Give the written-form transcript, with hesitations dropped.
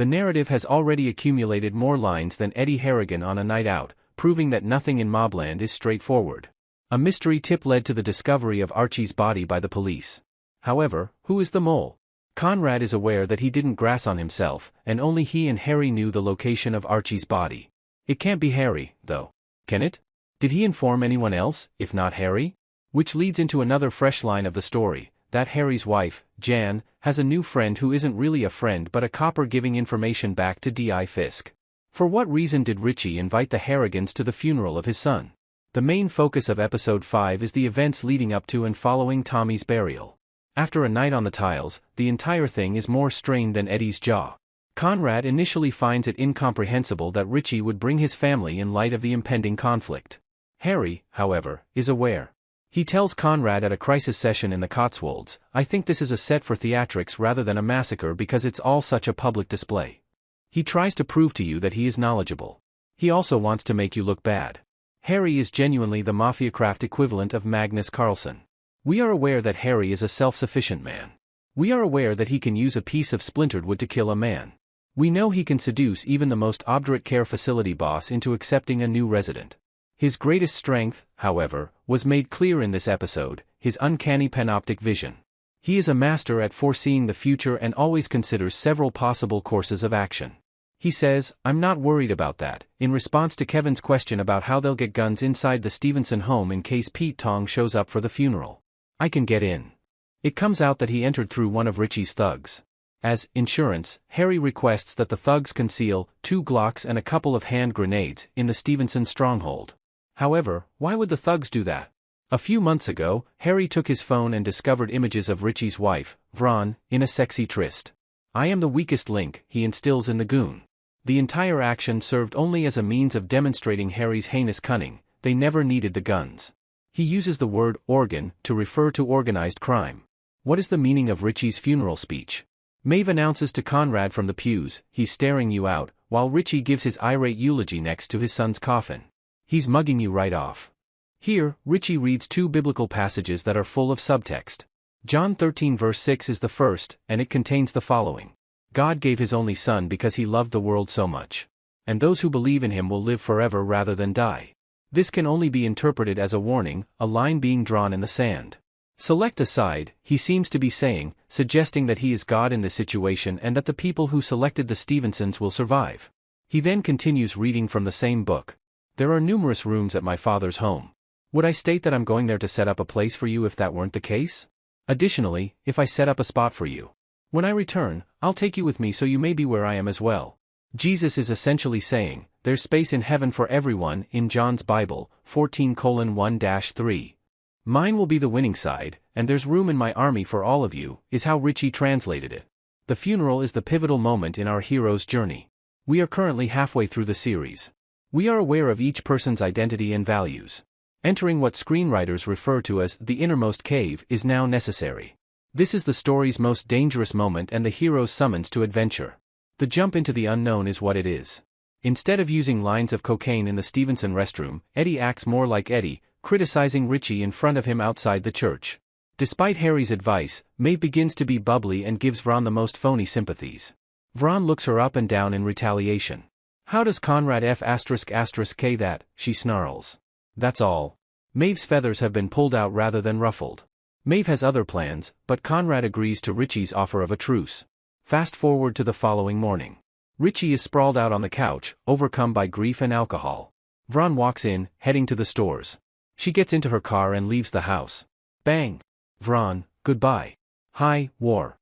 The narrative has already accumulated more lines than Eddie Harrigan on a night out, proving that nothing in MobLand is straightforward. A mystery tip led to the discovery of Archie's body by the police. However, who is the mole? Conrad is aware that he didn't grass on himself, and only he and Harry knew the location of Archie's body. It can't be Harry, though. Can it? Did he inform anyone else, if not Harry? Which leads into another fresh line of the story, that Harry's wife, Jan, has a new friend who isn't really a friend but a copper giving information back to D.I. Fisk. For what reason did Richie invite the Harrigans to the funeral of his son? The main focus of episode 5 is the events leading up to and following Tommy's burial. After a night on the tiles, the entire thing is more strained than Eddie's jaw. Conrad initially finds it incomprehensible that Richie would bring his family in light of the impending conflict. Harry, however, is aware. He tells Conrad at a crisis session in the Cotswolds, "I think this is a set for theatrics rather than a massacre because it's all such a public display." He tries to prove to you that he is knowledgeable. He also wants to make you look bad. Harry is genuinely the Mafiacraft equivalent of Magnus Carlsen. We are aware that Harry is a self-sufficient man. We are aware that he can use a piece of splintered wood to kill a man. We know he can seduce even the most obdurate care facility boss into accepting a new resident. His greatest strength, however, was made clear in this episode, his uncanny panoptic vision. He is a master at foreseeing the future and always considers several possible courses of action. He says, "I'm not worried about that," in response to Kevin's question about how they'll get guns inside the Stevenson home in case Pete Tong shows up for the funeral. "I can get in." It comes out that he entered through one of Richie's thugs. As insurance, Harry requests that the thugs conceal 2 Glocks and a couple of hand grenades in the Stevenson stronghold. However, why would the thugs do that? A few months ago, Harry took his phone and discovered images of Richie's wife, Vron, in a sexy tryst. "I am the weakest link," he instills in the goon. The entire action served only as a means of demonstrating Harry's heinous cunning. They never needed the guns. He uses the word organ to refer to organized crime. What is the meaning of Richie's funeral speech? Maeve announces to Conrad from the pews, "He's staring you out," while Richie gives his irate eulogy next to his son's coffin. "He's mugging you right off." Here, Richie reads 2 biblical passages that are full of subtext. John 13 verse 6 is the first, and it contains the following. "God gave his only son because he loved the world so much. And those who believe in him will live forever rather than die." This can only be interpreted as a warning, a line being drawn in the sand. Select a side, he seems to be saying, suggesting that he is God in this situation and that the people who selected the Stevensons will survive. He then continues reading from the same book. "There are numerous rooms at my father's home. Would I state that I'm going there to set up a place for you if that weren't the case? Additionally, if I set up a spot for you, when I return, I'll take you with me so you may be where I am as well." Jesus is essentially saying, there's space in heaven for everyone in John's Bible, 14:1-3. "Mine will be the winning side, and there's room in my army for all of you," is how Richie translated it. The funeral is the pivotal moment in our hero's journey. We are currently halfway through the series. We are aware of each person's identity and values. Entering what screenwriters refer to as the innermost cave is now necessary. This is the story's most dangerous moment and the hero's summons to adventure. The jump into the unknown is what it is. Instead of using lines of cocaine in the Stevenson restroom, Eddie acts more like Eddie, criticizing Richie in front of him outside the church. Despite Harry's advice, Maeve begins to be bubbly and gives Vron the most phony sympathies. Vron looks her up and down in retaliation. "How does Conrad F***K that?" she snarls. That's all. Maeve's feathers have been pulled out rather than ruffled. Maeve has other plans, but Conrad agrees to Richie's offer of a truce. Fast forward to the following morning. Richie is sprawled out on the couch, overcome by grief and alcohol. Vron walks in, heading to the stores. She gets into her car and leaves the house. Bang! Vron, goodbye. Hi, war.